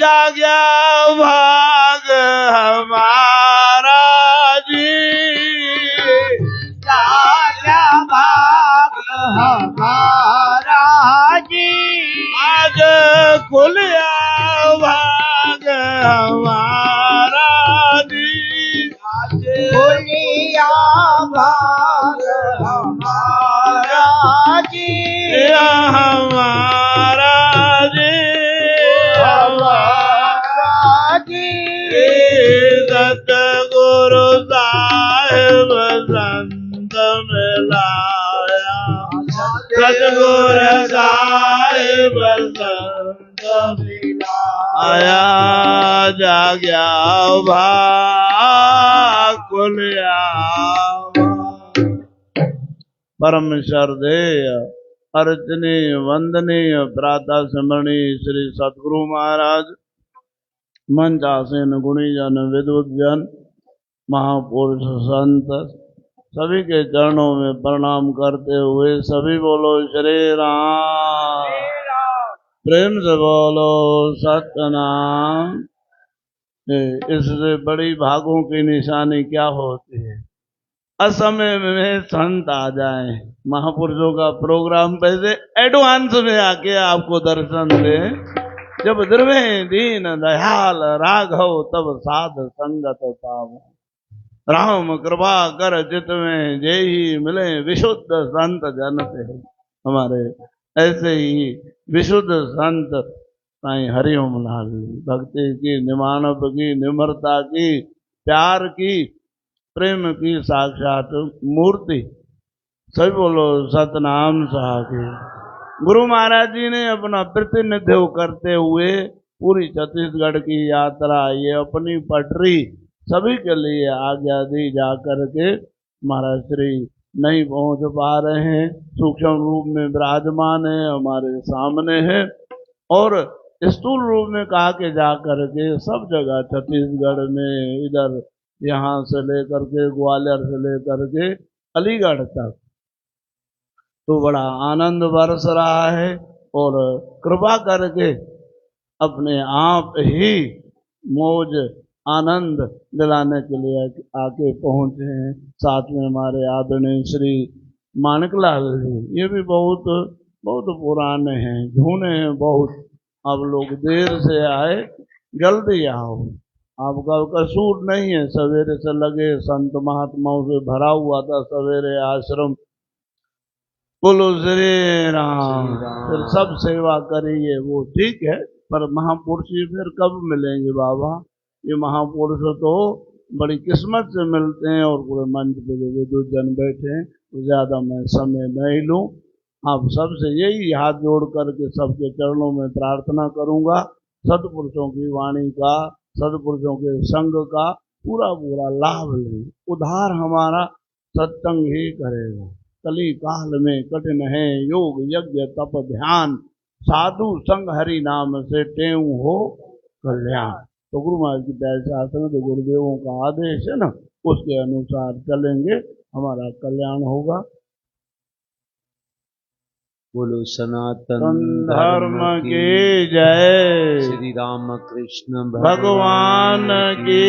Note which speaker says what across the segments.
Speaker 1: जाग्या भाग हमारा जी,
Speaker 2: जाग्या भाग हमारा जी,
Speaker 1: आज खुलिया भाग हमारा जी,
Speaker 2: आज खुलिया भाग हमारा जी,
Speaker 1: हमारा जी,
Speaker 2: हमारा जी।
Speaker 1: सतगुरु साहिब संत मिलाया, सतगुरु साहिब संत मिलाया, जाग्या भाग खुलिया। परम श्रद्धेय अर्चनीय वंदनीय प्रातः स्मरणीय श्री सतगुरु महाराज, मंच आसीन गुणीजन विद्वद्जन महापुरुष संत सभी के चरणों में प्रणाम करते हुए सभी बोलो श्री राम, प्रेम से बोलो सतनाम। इससे बड़ी भागों की निशानी क्या होती है? असमय में संत आ जाए, महापुरुषों का प्रोग्राम पहले एडवांस में आके आपको दर्शन दे। जब द्रवे दीन दयाल राघव तब साध संगत पावो, राम कृपा कर चित में जेहि मिले विशुद्ध संत जनते। हमारे ऐसे ही विशुद्ध संत साईं हरिओम लाल भक्ति की, निमानव की, निम्रता की, प्यार की, प्रेम की साक्षात मूर्ति। सभी बोलो सतनाम साखी। गुरु महाराज जी ने अपना प्रतिनिधित्व करते हुए पूरी छत्तीसगढ़ की यात्रा, ये अपनी पटरी सभी के लिए आज्ञा दी जाकर के महाराज श्री नहीं पहुंच पा रहे हैं, सूक्ष्म रूप में विराजमान है, हमारे सामने है, और स्थूल रूप में कहा के जाकर के सब जगह छत्तीसगढ़ में, इधर यहाँ से लेकर के ग्वालियर से लेकर के अलीगढ़ तक तो बड़ा आनंद बरस रहा है। और कृपा करके अपने आप ही मौज आनंद दिलाने के लिए आके पहुंचे हैं। साथ में हमारे आदरणीय श्री माणिकलाल जी, ये भी बहुत पुराने हैं, झूने हैं बहुत। अब लोग देर से आए, जल्दी आओ, आपका कसूर नहीं है। सवेरे से लगे, संत महात्माओं से भरा हुआ था सवेरे आश्रम। बोलो श्री राम। फिर सब सेवा करिए, वो ठीक है, पर महापुरुष ये फिर कब मिलेंगे बाबा? ये महापुरुष तो बड़ी किस्मत से मिलते हैं। और पूरे मंच पे जो विद्युत जन बैठे हैं, तो ज्यादा मैं समय नहीं लूं। आप सबसे यही हाथ जोड़ करके सबके चरणों में प्रार्थना करूंगा, सत्पुरुषों की वाणी का, सत्पुरुषों के संग का पूरा लाभ लें। उद्धार हमारा सत्संग ही करेगा। कली काल में कठिन है योग यज्ञ तप ध्यान, साधु संग हरि नाम से टेऊ हो कल्याण। तो गुरु महाराज की प्यार शासन, तो गुरुदेवों का आदेश है ना, उसके अनुसार चलेंगे, हमारा कल्याण होगा।
Speaker 3: बोलो सनातन
Speaker 1: धर्म की जय,
Speaker 3: श्री राम कृष्ण
Speaker 1: भगवान की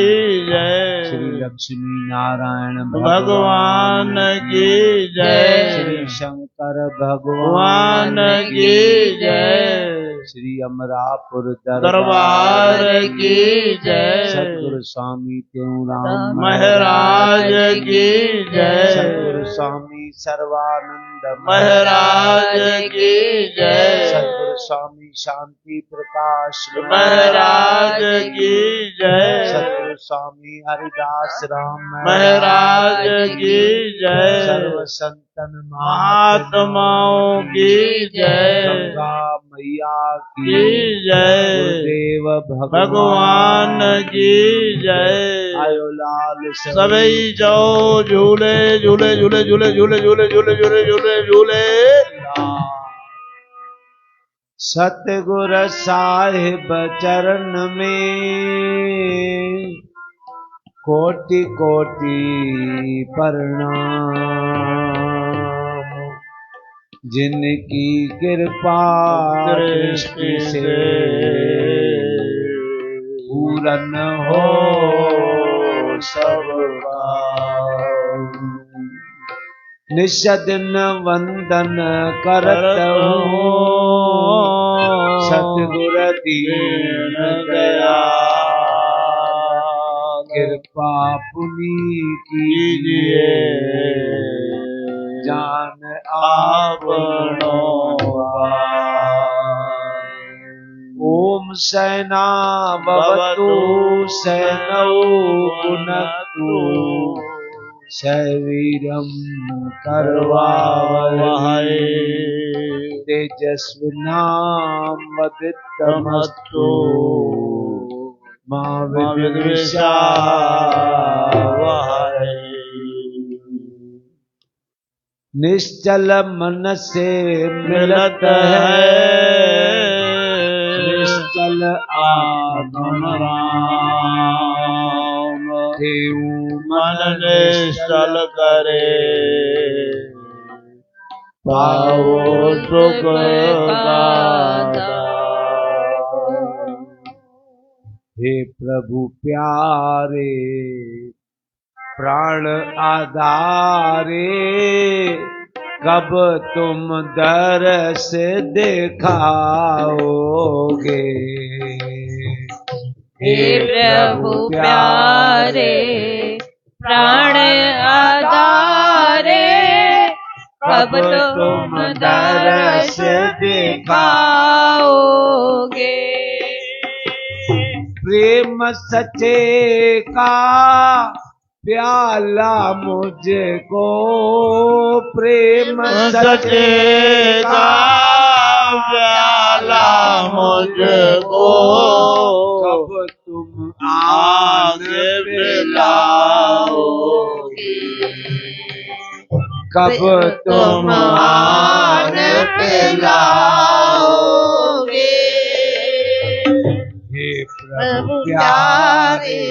Speaker 1: जय,
Speaker 3: श्री लक्ष्मी नारायण
Speaker 1: भगवान की जय,
Speaker 3: श्री शंकर
Speaker 1: भगवान की जय,
Speaker 3: श्री अमरापुर
Speaker 1: दरबार की जय,
Speaker 3: सतगुरु स्वामी त्योराम
Speaker 1: महाराज की जय,
Speaker 3: सतगुरु स्वामी सर्वानंद
Speaker 1: महाराज की जय,
Speaker 3: सतगुरु स्वामी शांति प्रकाश
Speaker 1: महाराज की जय,
Speaker 3: सतगुरु स्वामी हरिदास राम
Speaker 1: महाराज की जय,
Speaker 3: सर्व संतन
Speaker 1: महात्माओं की जय,
Speaker 3: गंगा मैया
Speaker 1: की जय,
Speaker 3: गुरुदेव
Speaker 1: भगवान की जय।
Speaker 3: आयो लाल
Speaker 1: सभी जाओ झूले झूले झूले झूले झूले झूले झूले झूले झूले झूले।
Speaker 3: सतगुर साहिब चरण में कोटि कोटि प्रणाम, जिनकी कृपा दृष्टि से पालन हो सबका। निश दिन वंदन करत हूँ सतगुर दीन दया। कृपा पुनि कीजिए जान आपनो। ओम सेना भवतु सेनौ पुनस्तु शरीरम करवावहै तेजस्विनावधीतमस्तु मा विद्विषावहै। निश्चल मन से मिलत है निश्चल आत्म राम। देऊ मन निश्चल करे पाओ सुख दाता। हे प्रभु प्यारे प्राण आधारे कब तुम दरस दिखाओगे।
Speaker 4: हे प्रभु प्यारे प्राण आधारे कब तुम दरस दिखाओगे।
Speaker 3: प्रेम सच्चे का प्याला मुझको प्रेम
Speaker 1: सच्चे का प्याला मुझको
Speaker 3: कब तुम आगे पिलाओगे। कब तुम आगे पिलाओगे। हे प्रभु प्यारे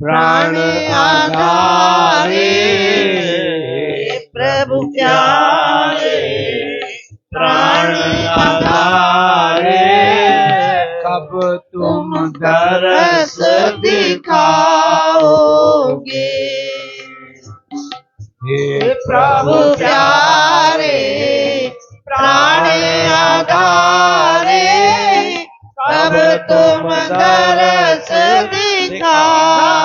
Speaker 3: प्राण आधारे
Speaker 4: प्रभु प्यारे
Speaker 3: प्राण आधारे कब तुम दरस दिखाओगे। हे
Speaker 4: प्रभु प्यारे प्राण आधारे कब तुम दरस दिखाओगे।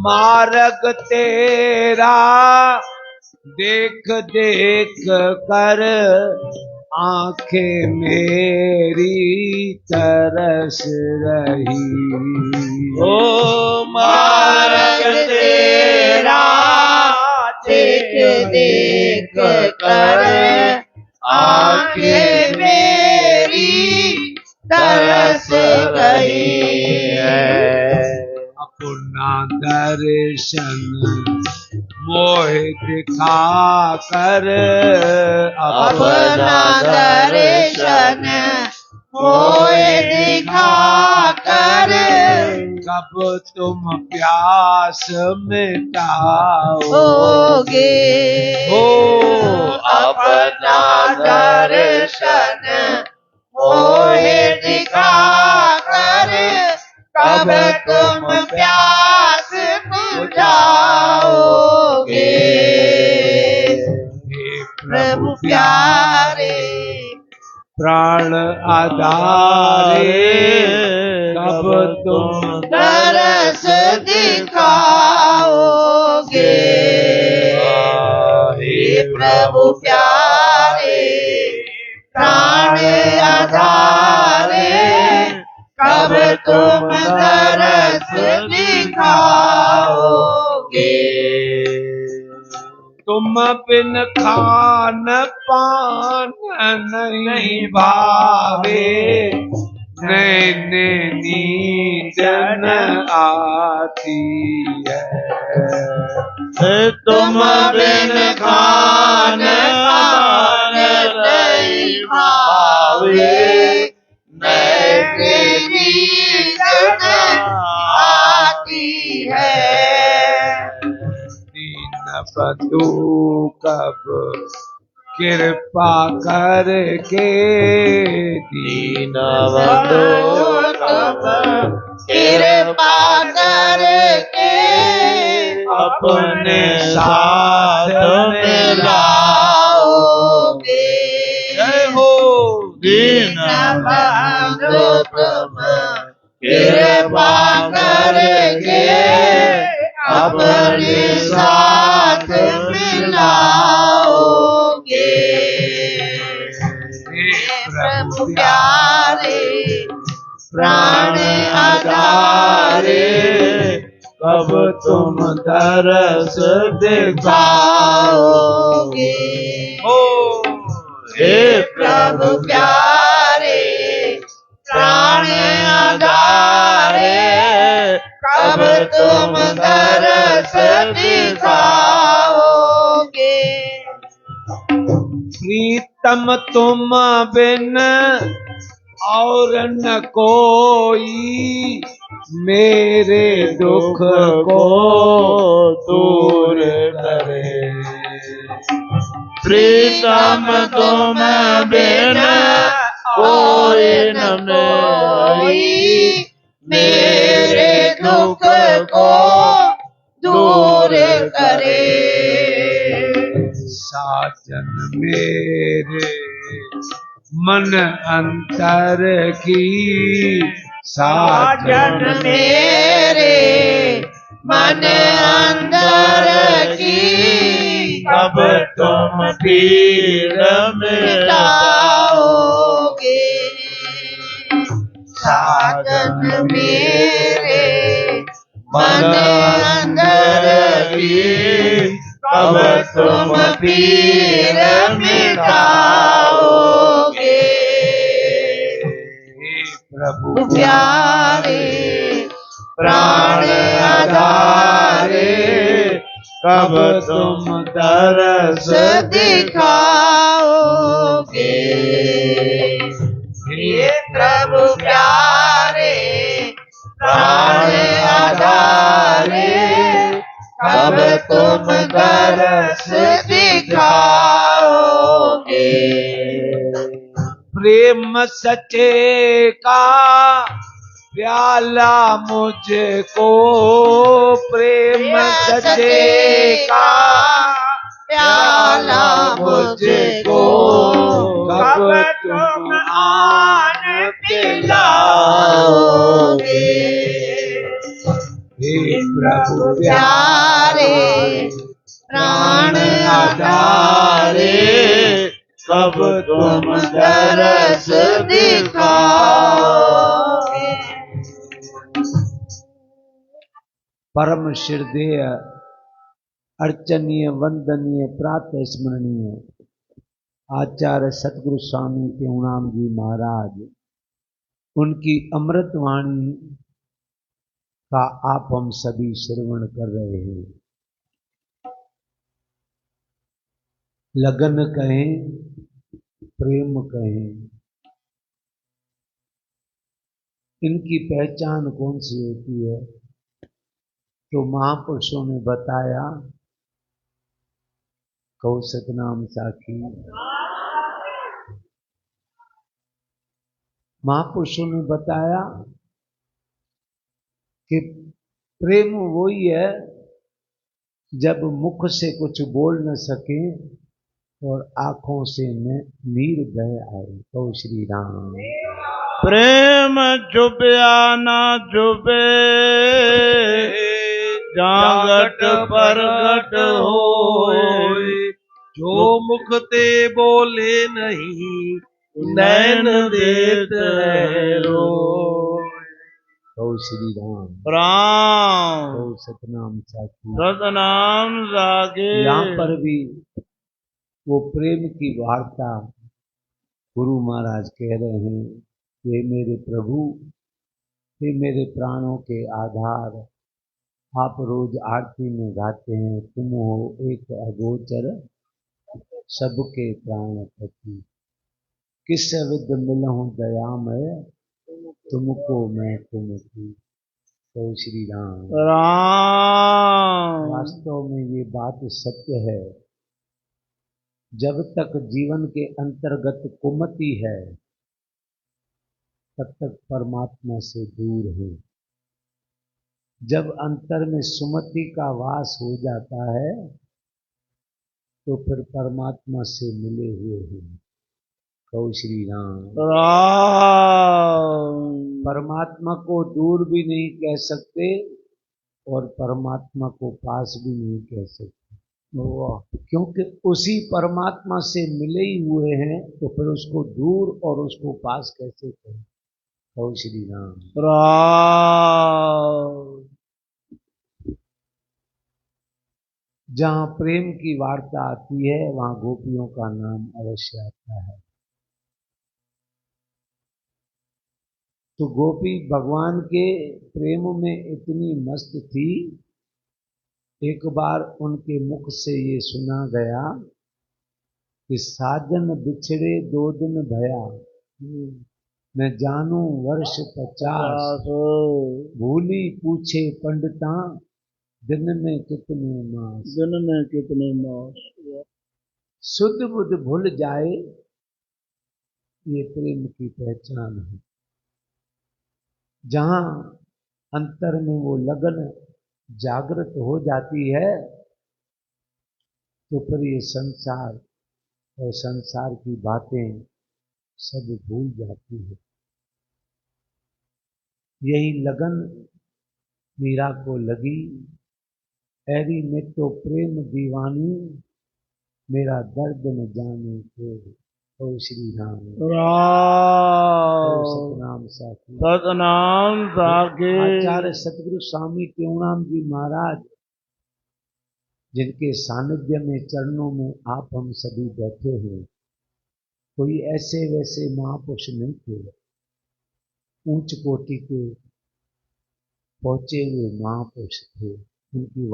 Speaker 3: मार्ग तेरा देख देख कर आंखें मेरी तरस रही।
Speaker 1: ओ मार्ग तेरा
Speaker 4: देख देख कर आंखें मेरी तरस रही है।
Speaker 3: अपना दर्शन मोह दिखा कर
Speaker 4: अपना दर्शन मोह दिखा कर
Speaker 3: कब तुम प्यास मिटाओगे।
Speaker 4: हो अपना दर्शन मोह दिखा कर कब तुम प्यास बुझाओगे।
Speaker 3: हे
Speaker 4: प्रभु प्यारे
Speaker 3: प्राण आधारे कब तुम
Speaker 4: तरस दिखाओगे। हे प्रभु प्यारे प्राण आधारे कब तुम तरस दिखाओगे।
Speaker 3: तुम बिन खान पान नहीं भावे नैन नींद न आती है।
Speaker 1: तुम बिन खान पान नहीं भावे
Speaker 4: नैन नींद न आती है।
Speaker 3: दीन बंधु कब कृपा करके
Speaker 4: दीन बंधु तुम कृपा करके
Speaker 1: अपने
Speaker 3: साथ
Speaker 1: मिलाओगे।
Speaker 4: जय
Speaker 1: हो दीन
Speaker 4: बंधु तुम कृपा करके अपने साथ मिलाओगे। प्रभु प्यारे प्राण आधारे
Speaker 1: कब तुम तरस दिखाओगे।
Speaker 4: हो हे प्रभु प्यारे प्राण आधारे कब तुम तरस दिखाओगे।
Speaker 3: प्रीतम तुम बिन और न कोई मेरे दुख को दूर करे।
Speaker 1: प्रीतम तुम बिन कोई न
Speaker 4: कोई मेरे दुख को दूर करे।
Speaker 3: साजन मेरे मन अंतर की
Speaker 4: साजन मेरे मन अंदर की
Speaker 1: कब तुम पीड़ मिटाओगे।
Speaker 4: साजन मेरे मन अंदर की कब तुम पीर मिटाओगे।
Speaker 3: प्रभु
Speaker 4: प्यारे प्राण आधारे
Speaker 1: कब तुम तरस
Speaker 4: दिखाओगे। हे प्रभु प्यारे प्राण आधारे कब तुम तरस दिखाओगे।
Speaker 3: प्रेम सचे का प्याला मुझको प्रेम सचे का
Speaker 4: प्याला मुझको
Speaker 3: कब तुम आन
Speaker 4: पिलाओगे।
Speaker 3: हे प्रभु
Speaker 4: प्यारे प्राण आधारे
Speaker 1: कब तुम
Speaker 4: तरस दिखाओगे।
Speaker 3: परम श्रद्धेय अर्चनीय वंदनीय प्रातः स्मरणीय आचार्य सतगुरु स्वामी प्रेमानंद जी महाराज, उनकी अमृत वाणी का आप हम सभी श्रवण कर रहे हैं। लगन कहें, प्रेम कहें, इनकी पहचान कौन सी होती है? तो महापुरुषों ने बताया, कौशिक नाम साखी। महापुरुषों ने बताया कि प्रेम वही है जब मुख से कुछ बोल न सके और आंखों से नीर बह आए। तो श्री राम।
Speaker 1: प्रेम चुपया ना चुपे जागट परगट होए।
Speaker 2: जो मुख ते बोले नहीं नैन देत है रोए।
Speaker 3: तो श्री राम।
Speaker 1: राम
Speaker 3: तो सतनाम साखी।
Speaker 1: सतनाम साखी।
Speaker 3: यहाँ पर भी वो प्रेम की वार्ता गुरु महाराज कह रहे हैं। हे मेरे प्रभु, हे मेरे प्राणों के आधार, आप रोज आरती में गाते हैं, तुम हो एक अगोचर सबके प्राणपति। किस विद मिलहूं दयामय, तुमको मैं तुम की। तो श्री राम।
Speaker 1: राम
Speaker 3: वास्तव में ये बात सत्य है। जब तक जीवन के अंतर्गत कुमति है तब तक परमात्मा से दूर है। जब अंतर में सुमति का वास हो जाता है तो फिर परमात्मा से मिले हुए हैं। कहो श्री राम।
Speaker 1: राम
Speaker 3: परमात्मा को दूर भी नहीं कह सकते और परमात्मा को पास भी नहीं कह सकते, क्योंकि उसी परमात्मा से मिले ही हुए हैं, तो फिर उसको दूर और उसको पास कैसे कहें। कहो श्री राम।
Speaker 1: राम
Speaker 3: जहाँ प्रेम की वार्ता आती है वहाँ गोपियों का नाम अवश्य आता है। तो गोपी भगवान के प्रेम में इतनी मस्त थी, एक बार उनके मुख से ये सुना गया कि साजन बिछड़े 2 दिन भया, मैं जानू वर्ष 50, भूली पूछे पंडिता, दिन में कितने मास।
Speaker 1: दिन में कितने मास।
Speaker 3: शुद्ध बुद्ध भूल जाए, ये प्रेम की पहचान है। जहां अंतर में वो लगन जागृत हो जाती है तो फिर ये संसार और संसार की बातें सब भूल जाती है। यही लगन मीरा को लगी, ऐरी में तो प्रेम दीवानी, मेरा दर्द न जाने को। ओ श्री राम। सतनाम साखी।
Speaker 1: सतनाम साखी।
Speaker 3: आचार्य सतगुरु स्वामी त्योणाम जी महाराज, जिनके सानिध्य में चरणों में आप हम सभी बैठे हैं, कोई ऐसे वैसे महापुरुष नहीं थे, ऊंच कोटि के पहुंचे हुए महापुरुष थे। उनकी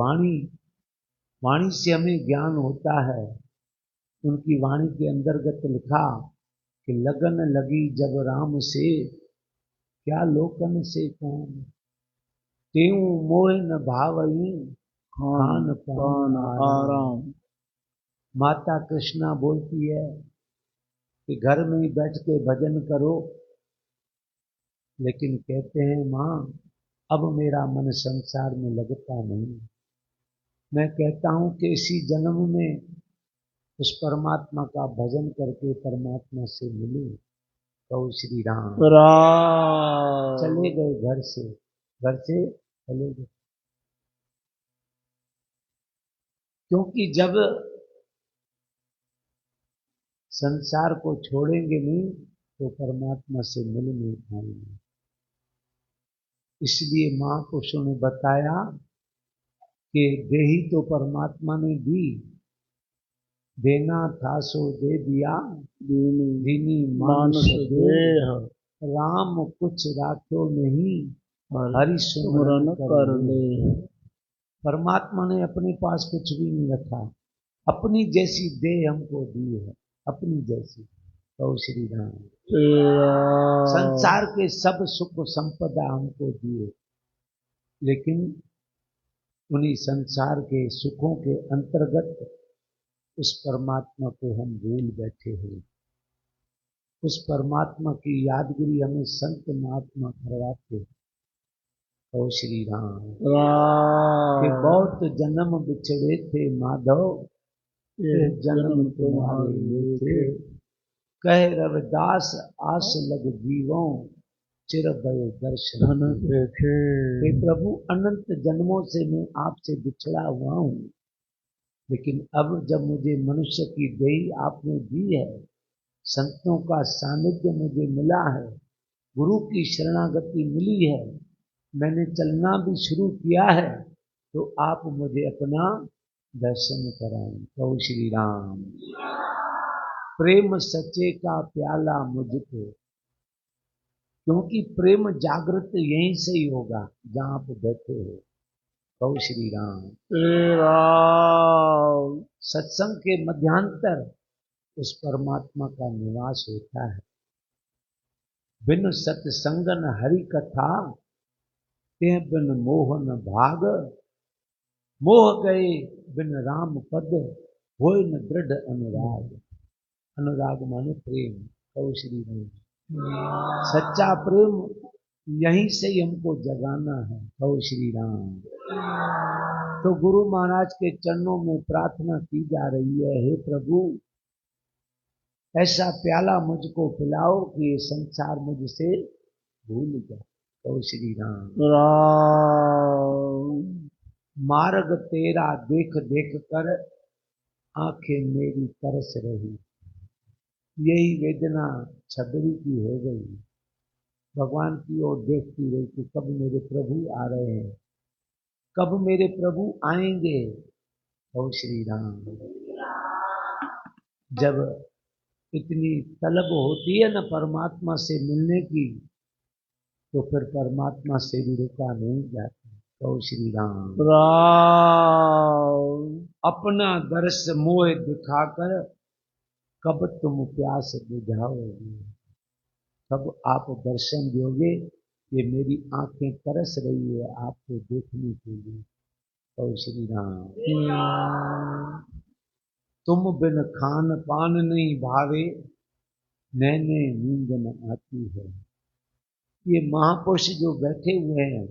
Speaker 3: वाणी से हमें ज्ञान होता है। उनकी वाणी के अंतर्गत लिखा कि लगन लगी जब राम से, क्या लोकन से कौन, तेऊ मोह न भावई, खान पान आराम। माता कृष्णा बोलती है कि घर में ही बैठ के भजन करो, लेकिन कहते हैं माँ अब मेरा मन संसार में लगता नहीं। मैं कहता हूं कि इसी जन्म में उस परमात्मा का भजन करके परमात्मा से मिले। कहो श्री राम। चले गए घर से चले गए, क्योंकि जब संसार को छोड़ेंगे नहीं तो परमात्मा से मिल नहीं पाएंगे। इसलिए महापुरुषों ने बताया कि देही तो परमात्मा ने दी, देना था सो दे दिया, दीनी मानुष देह, राम कुछ राख्यो नहीं, हरि सुमरन कर ले। परमात्मा ने अपने पास कुछ भी नहीं रखा, अपनी जैसी देह हमको दी है, अपनी जैसी। तो श्री राम। संसार के सब सुख संपदा हमको दिए, लेकिन उन्हीं संसार के सुखों के अंतर्गत उस परमात्मा को हम भूल बैठे हैं। उस परमात्मा की यादगिरी हमें संत महात्मा करवाते हैं। ओ श्री राम। कि बहुत जन्म बिछड़े थे माधव, ये जन्म तुम्हारे थे, कह रविदास आस लग जीवों, चिर भय दर्शन देखे। हे प्रभु, अनंत जन्मों से मैं आपसे बिछड़ा हुआ हूँ, लेकिन अब जब मुझे मनुष्य की देह आपने दी है, संतों का सानिध्य मुझे मिला है, गुरु की शरणागति मिली है, मैंने चलना भी शुरू किया है, तो आप मुझे अपना दर्शन कराएं। कहो श्री राम। प्रेम सच्चे का प्याला मुझको, क्योंकि प्रेम जागृत यहीं से ही होगा जहां आप बैठे हो। कहो श्री राम। सत्संग के मध्यांतर उस परमात्मा का निवास होता है। बिन सत्संगन हरि कथा, ते बिन मोहन भाग, मोह गए बिन राम पद, हो न दृढ़ अनुराग। अनुराग माने प्रेम। कहो श्री राम। सच्चा प्रेम यहीं से ही हमको जगाना है। कहो श्री राम। तो गुरु महाराज के चरणों में प्रार्थना की जा रही है, हे प्रभु ऐसा प्याला मुझको पिलाओ कि ये संसार मुझसे भूल जाए। कहो श्री राम।
Speaker 1: राम
Speaker 3: मार्ग तेरा देख देख कर आंखें मेरी तरस रही। यही वेदना छबरी की हो गई। भगवान की ओर देखती रही कि कब मेरे प्रभु आ रहे हैं, कब मेरे प्रभु आएंगे। ओ श्री राम। जब इतनी तलब होती है ना परमात्मा से मिलने की, तो फिर परमात्मा से भी रुका नहीं जाता। ओ श्री राम।
Speaker 1: राम
Speaker 3: अपना दर्श मोह दिखाकर कब तुम प्यास बुझाओगे। कब आप दर्शन दोगे। ये मेरी आंखें तरस रही है आपको देखने के लिए। ओ श्री राम। तुम बिन खान पान नहीं भावे, नैने नींद न आती है। ये महापुरुष जो बैठे हुए हैं,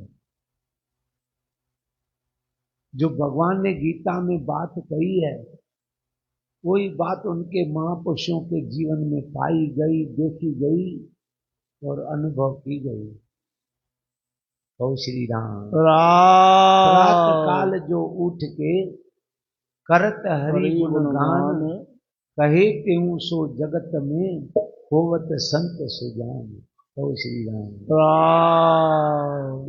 Speaker 3: जो भगवान ने गीता में बात कही है, वही बात उनके महापुरुषों के जीवन में पाई गई, देखी गई और अनुभव की गई। ओ श्री राम। प्रात काल जो उठ के करत हरि गुणगान, कहे तेऊ सो जगत में होवत संत सुजान। ओ श्री राम।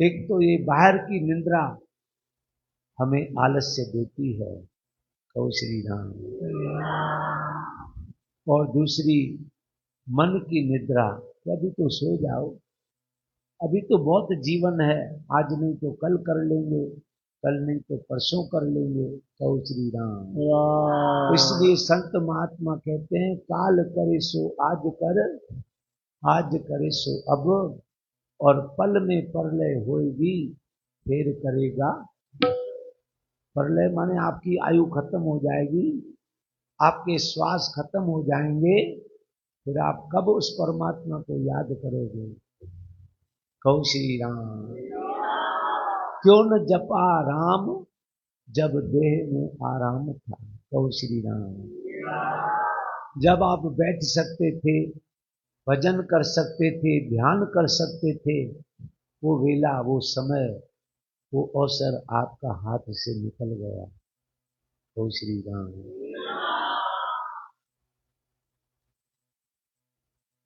Speaker 3: एक तो ये बाहर की निंद्रा हमें आलस्य देती है। ओ श्री राम। और दूसरी मन की निद्रा, अभी तो सो जाओ, अभी तो बहुत जीवन है, आज नहीं तो कल कर लेंगे, कल नहीं तो परसों कर लेंगे। ओ श्री राम। इसलिए संत महात्मा कहते हैं, काल करे सो आज कर, आज करे सो अब, और पल में परलय होएगी, फिर करेगा। परलय माने आपकी आयु खत्म हो जाएगी, आपके श्वास खत्म हो जाएंगे, फिर आप कब उस परमात्मा को याद करोगे। कहो श्री राम। क्यों न जपा राम जब देह में आराम था। कहो श्री राम। जब आप बैठ सकते थे, भजन कर सकते थे, ध्यान कर सकते थे, वो वेला, वो समय, वो अवसर आपका हाथ से निकल गया। ओ श्री राम।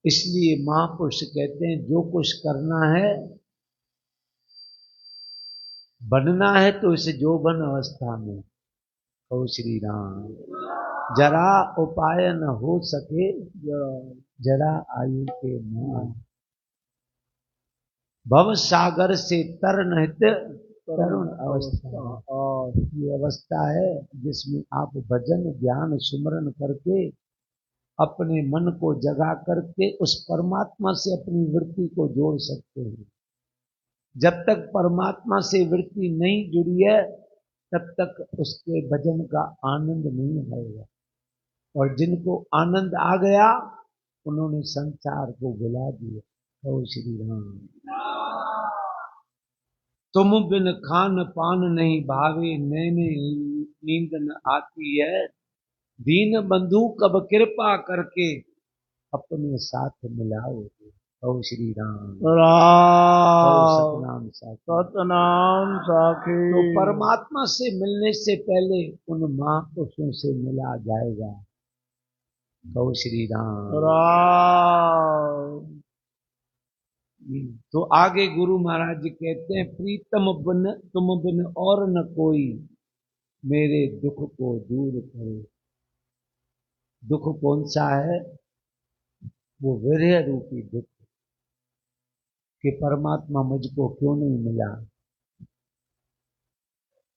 Speaker 3: इसलिए महापुरुष कहते हैं, जो कुछ करना है, बनना है तो इस जोबन अवस्था में। ओ श्री राम। जरा उपाय न हो सके, जरा आयु के मान। भव सागर से तरन हित तरुण अवस्था। और ये अवस्था है जिसमें आप भजन ध्यान सुमरन करके अपने मन को जगा करके उस परमात्मा से अपनी वृत्ति को जोड़ सकते हैं। जब तक परमात्मा से वृत्ति नहीं जुड़ी है, तब तक उसके भजन का आनंद नहीं आएगा। और जिनको आनंद आ गया, उन्होंने संसार को भुला दिया। ओ श्री राम। तुम बिन खान पान नहीं भावे, नैने नींद न आती है। दीन बंधु कब कृपा करके अपने साथ मिलाओगे। ओ श्री राम। सतनाम साखी।
Speaker 1: सतनाम साखी।
Speaker 3: तो परमात्मा से मिलने से पहले उन महापुरुषों से मिला जाएगा। ओ श्री राम। तो आगे गुरु महाराज जी कहते हैं, प्रीतम बिन तुम बिन और न कोई, मेरे दुख को दूर करे। दुख कौन सा है? वो विरह रूपी दुख, कि परमात्मा मुझको क्यों नहीं मिला,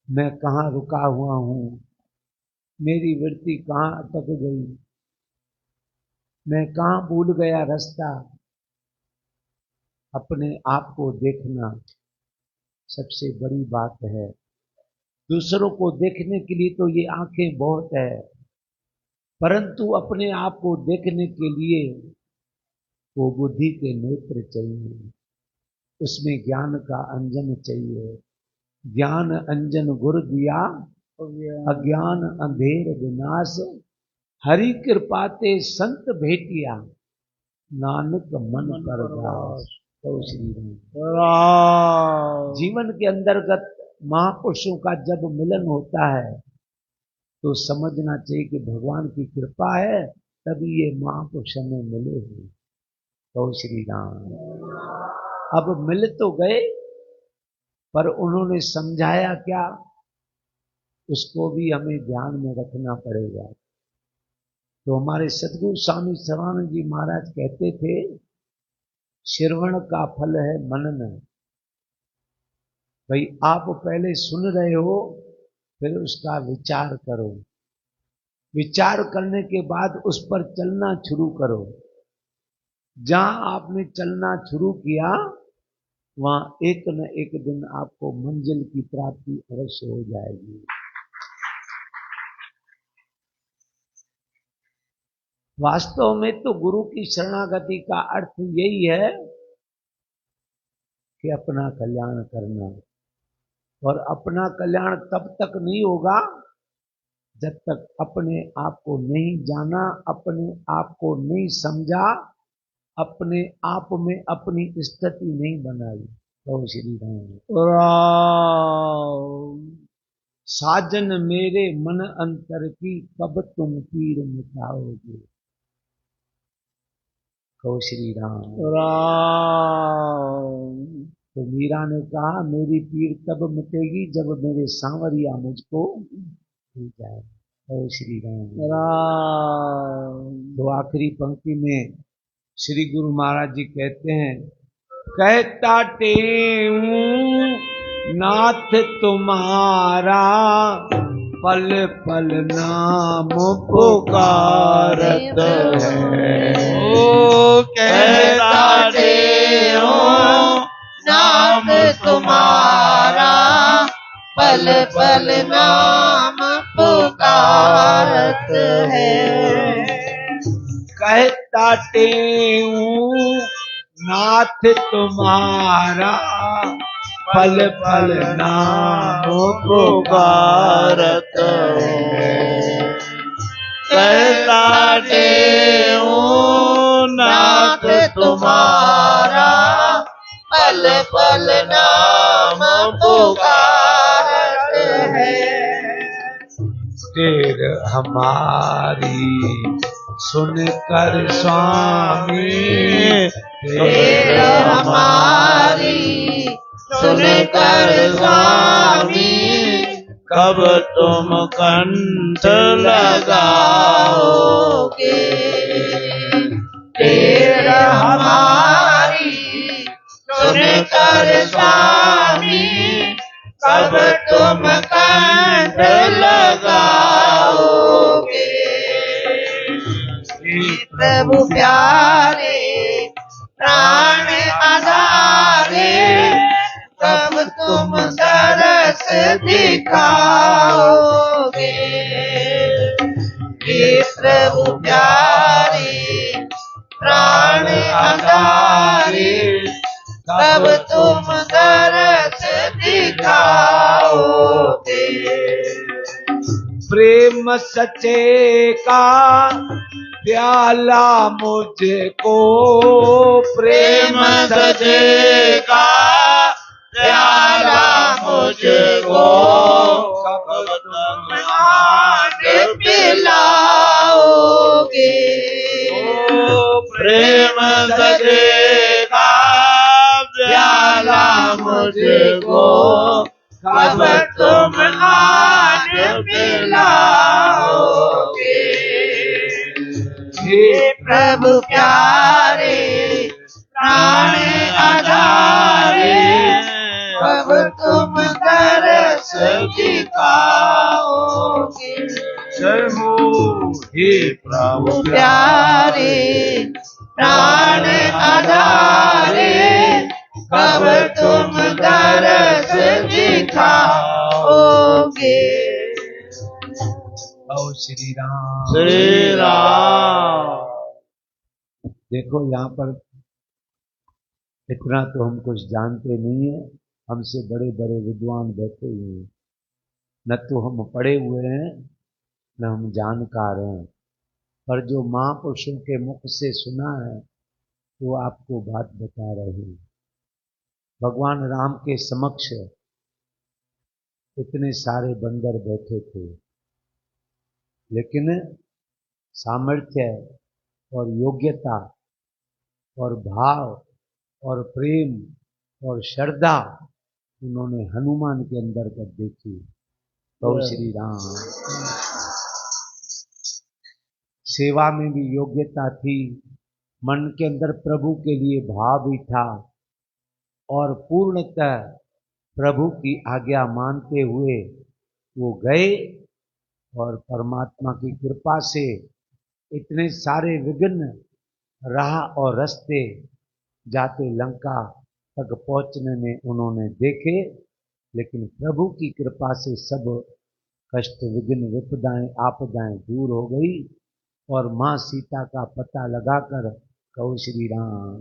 Speaker 3: मैं कहाँ रुका हुआ हूं, मेरी वृत्ति कहाँ अटक गई, मैं कहाँ भूल गया रास्ता। अपने आप को देखना सबसे बड़ी बात है। दूसरों को देखने के लिए तो ये आंखें बहुत है, परंतु अपने आप को देखने के लिए वो बुद्धि के नेत्र चाहिए, उसमें ज्ञान का अंजन चाहिए। ज्ञान अंजन गुर दिया, अज्ञान अंधेर विनाश, हरि कृपाते संत भेटिया, नानक मन परगास। तो श्री राम। जीवन के अंतर्गत महापुरुषों का जब मिलन होता है तो समझना चाहिए कि भगवान की कृपा है, तभी ये महापुरुष हमें मिले हैं। तो श्री राम। अब मिल तो गए, पर उन्होंने समझाया क्या, उसको भी हमें ध्यान में रखना पड़ेगा। तो हमारे सद्गुरु स्वामी सर्वानंद जी महाराज कहते थे, श्रवण का फल है मनन। भाई आप पहले सुन रहे हो, फिर उसका विचार करो, विचार करने के बाद उस पर चलना शुरू करो। जहां आपने चलना शुरू किया, वहां एक न एक दिन आपको मंजिल की प्राप्ति अवश्य हो जाएगी। वास्तव में तो गुरु की शरणागति का अर्थ यही है कि अपना कल्याण करना, और अपना कल्याण तब तक नहीं होगा जब तक अपने आप को नहीं जाना, अपने आप को नहीं समझा, अपने आप में अपनी स्थिति नहीं बनाई। तो श्री राम। साजन मेरे मन अंतर की, कब तुम पीर मिटाओगे। कहो श्री राम। तो मीरा ने कहा, मेरी पीर तब मिटेगी जब मेरे सांवरिया मुझको मिल जाए। कहो श्री राम। तो आखिरी पंक्ति में श्री गुरु महाराज जी कहते हैं, कहता टेऊं नाथ तुम्हारा, पल पल नाम पुकारत है।
Speaker 2: ओ कहता
Speaker 4: टेऊं नाम तुम्हारा, पल पल नाम पुकारत है।
Speaker 3: कहता टेऊं नाथ तुम्हारा, पल पल नाम पुकारत है।
Speaker 1: कहता टेऊं नाथ
Speaker 4: तुम्हारा, पल पल नाम पुकारत है।
Speaker 3: तेर हमारी सुन कर स्वामी,
Speaker 4: तेर हमारी सुन कर स्वामी,
Speaker 1: कब तुम कंठ
Speaker 4: लगाओगे। तेर हमारी सुन कर स्वामी, कब तुम कंठ लगाओगे। प्रभु प्यारे प्राण आधारे, कब तुम तरस दिखाओगे। हे प्रभु प्यारे प्राण आधारे, कब तुम तरस दिखाओगे।
Speaker 3: प्रेम सचे का प्याला मुझको,
Speaker 1: प्रेम सचे का प्याला मुझको,
Speaker 4: कब तुम आज पिलाओगे।
Speaker 1: प्रेम सचे का प्याला मुझको,
Speaker 4: कब तुम आज पिलाओगे। हे प्रभु प्यारे प्राण आधारे, कब तुम तरस दिखाओगे।
Speaker 1: हे प्रभु
Speaker 4: प्यारे प्राण आधारे, कब तुम तरस दिखाओगे।
Speaker 3: श्री राम।
Speaker 1: श्री राम।
Speaker 3: देखो यहाँ पर इतना तो हम कुछ जानते नहीं है, हमसे बड़े बड़े विद्वान बैठे हुए हैं, न तो हम पढ़े हुए हैं न हम जानकार हैं, पर जो महापुरुषों के मुख से सुना है वो आपको बात बता रहे हैं। भगवान राम के समक्ष इतने सारे बंदर बैठे थे, लेकिन सामर्थ्य और योग्यता और भाव और प्रेम और श्रद्धा उन्होंने हनुमान के अंदर कर देखी। तो श्री राम। सेवा में भी योग्यता थी, मन के अंदर प्रभु के लिए भाव भी था, और पूर्णतः प्रभु की आज्ञा मानते हुए वो गए, और परमात्मा की कृपा से इतने सारे विघ्न राह और रास्ते जाते लंका तक पहुंचने में उन्होंने देखे, लेकिन प्रभु की कृपा से सब कष्ट विघ्न विपदाएं आपदाएं दूर हो गई, और मां सीता का पता लगाकर कहो श्री राम।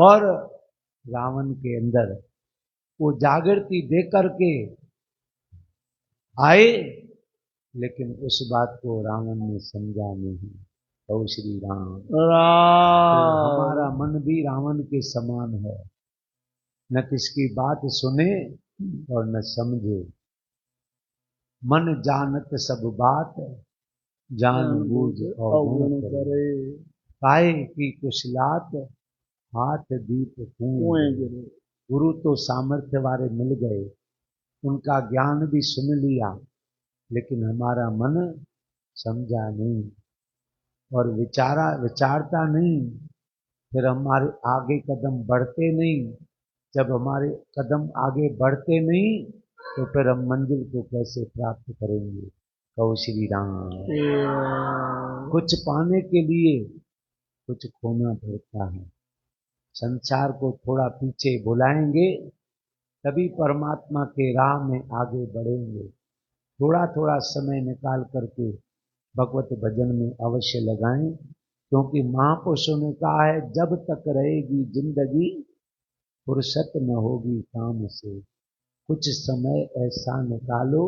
Speaker 3: और रावण के अंदर वो जागृति दे करके आए, लेकिन उस बात को रावण ने समझा नहीं। कहो श्री राम।
Speaker 1: राम।
Speaker 3: हमारा मन भी रावण के समान है, न किसकी बात सुने और न समझे। मन जानत सब बात, जान बूझ अवगुण करे। काहे की कुशलात, हाथ दीप कुएं गिरे। गुरु तो सामर्थ्य वाले मिल गए, उनका ज्ञान भी सुन लिया, लेकिन हमारा मन समझा नहीं और विचारता नहीं, फिर हमारे आगे कदम बढ़ते नहीं। जब हमारे कदम आगे बढ़ते नहीं तो फिर हम मंजिल को कैसे प्राप्त करेंगे। कहो श्री राम। कुछ पाने के लिए कुछ खोना पड़ता है। संसार को थोड़ा पीछे बुलाएंगे तभी परमात्मा के राह में आगे बढ़ेंगे। थोड़ा थोड़ा समय निकाल करके भगवत भजन में अवश्य लगाएं, क्योंकि महापुरुषों ने कहा है जब तक रहेगी जिंदगी फुर्सत न होगी काम से। कुछ समय ऐसा निकालो,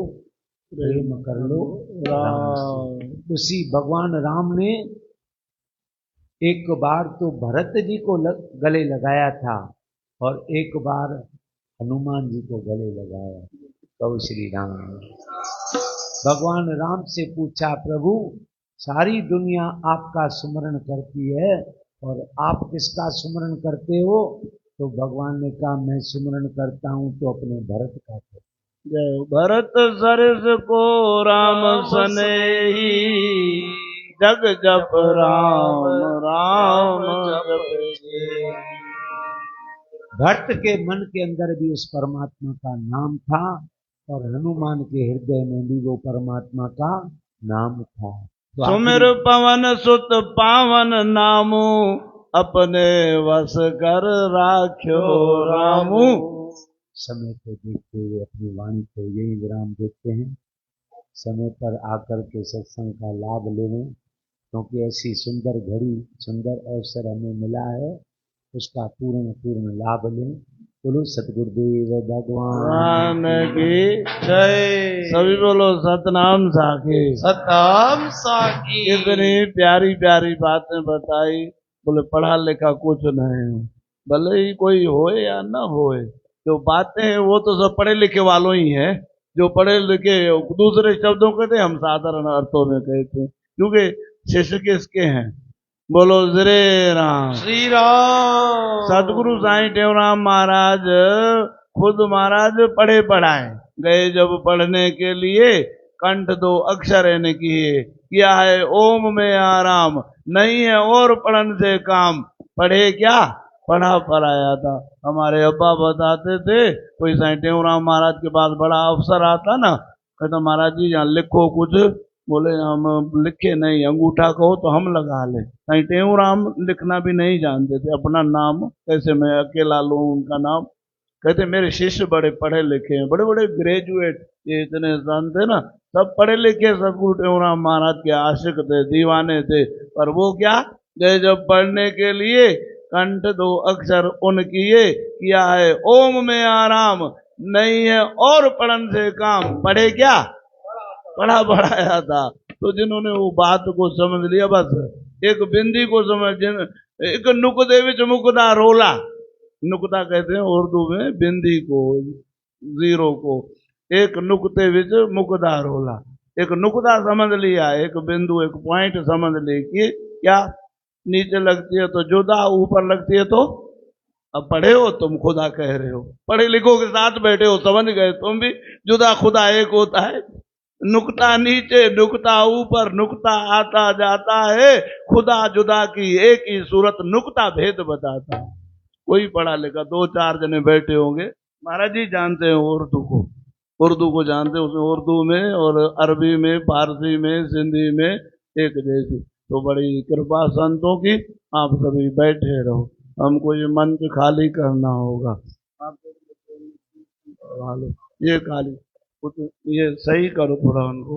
Speaker 3: प्रेम कर लो राम से। उसी भगवान राम ने एक बार तो भरत जी को गले लगाया था और एक बार हनुमान जी को गले लगाया। कहो श्री राम। भगवान राम से पूछा, प्रभु सारी दुनिया आपका सुमरण करती है और आप किसका सुमरण करते हो? तो भगवान ने कहा मैं सुमरण करता हूं तो अपने भरत का।
Speaker 1: जय भरत सरस को राम सनेही, जग जप राम राम जप।
Speaker 3: भरत के मन के अंदर भी उस परमात्मा का नाम था और हनुमान के हृदय में भी वो परमात्मा का नाम था। तो
Speaker 1: सुमिर पवन सुत पावन नामू, अपने वश कर राख्यो रामू।
Speaker 3: समय को देखते हुए अपनी वाणी को यही विराम देते हैं। समय पर आकर के सत्संग का लाभ लें, क्योंकि ऐसी सुंदर घड़ी सुंदर अवसर हमें मिला है, उसका पूर्ण लाभ लें। बोलो सतगुरुदेव भगवान
Speaker 1: की जय। सभी बोलो सतनाम साखी।
Speaker 2: सतनाम साखी।
Speaker 1: कितनी प्यारी प्यारी बातें बताई। बोले पढ़ा लिखा कुछ नहीं, भले ही कोई होए या ना होए, जो बातें हैं वो तो सब पढ़े लिखे वालों ही है। जो पढ़े लिखे दूसरे शब्दों कहते हम साधारण अर्थों में कहते हैं, क्योंकि शिष्य किसके हैं। बोलो श्री राम।
Speaker 2: श्री राम।
Speaker 1: सदगुरु साईं टेवराम महाराज खुद महाराज पढ़े पढ़ाए गए। जब पढ़ने के लिए कंठ 2 अक्षर ने किया है ओम में आराम, नहीं है और पढ़न से काम। पढ़े क्या? पढ़ा पढ़ाया था। हमारे अब्बा बताते थे, कोई साईं टेवराम महाराज के पास बड़ा अफसर आता ना, कहता महाराज जी यहाँ लिखो कुछ। बोले हम लिखे नहीं, अंगूठा कहो तो हम लगा ले। साईं टेवराम लिखना भी नहीं जानते थे, अपना नाम कैसे मैं अकेला लूं उनका नाम। कहते मेरे शिष्य बड़े पढ़े लिखे हैं, बड़े बड़े ग्रेजुएट ये इतने संत थे ना, सब पढ़े लिखे सतगुरु टेऊराम महाराज के आशिक थे, दीवाने थे, पर वो क्या गए जब पढ़ने के लिए, कंठ 2 अक्षर उन किए, किया है ओम में आराम, नहीं है और पढ़न से काम। पढ़े क्या, पढ़ा पढ़ाया था। तो जिन्होंने वो बात को समझ लिया, बस एक बिंदी को समझ, एक नुकदे विच मुकदा रोला, नुकता कहते हैं उर्दू में बिंदी को, जीरो को, एक नुकते विच मुकदा रोला, एक नुकता समझ लिया, एक बिंदु, एक पॉइंट समझ ली कि क्या नीचे लगती है तो जुदा, ऊपर लगती है तो, अब पढ़े हो तुम, खुदा कह रहे हो, पढ़े लिखो के साथ बैठे हो, समझ गए तुम भी, जुदा खुदा एक होता है, नुकता नीचे नुकता ऊपर, नुकता आता जाता है, खुदा जुदा की एक ही सूरत, नुकता भेद बताता है। कोई पढ़ा लिखा 2-4 जने बैठे होंगे, महाराज जी जानते हैं उर्दू को, उर्दू को जानते हैं, उसमें उर्दू में और अरबी में, फारसी में, सिंधी में एक जैसी। तो बड़ी कृपा संतों की, आप सभी बैठे रहो, हमको ये मंच खाली करना होगा। आप ये खाली ये सही करो थोड़ा उनको।